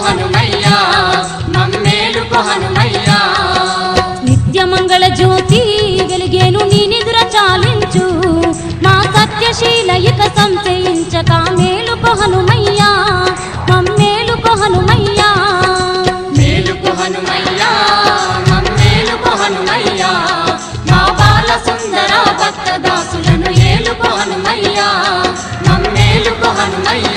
హనుమయ్యా మమ్మేలుకో హనుమయ్యా నిత్యమంగళ జ్యోతి వెలిగేను నీ నిదుర చాలించు మా సత్యశీల ఇక సంశయించక మేలుకో హనుమయ్యా మమ్మేలుకో హనుమయ్యా మేలుకో హనుమయ్యా మమ్మేలుకో హనుమయ్యా మా బాల సుందర భక్త దాసులను ఏలుకో హనుమయ్యా మమ్మేలుకో హనుమయ్యా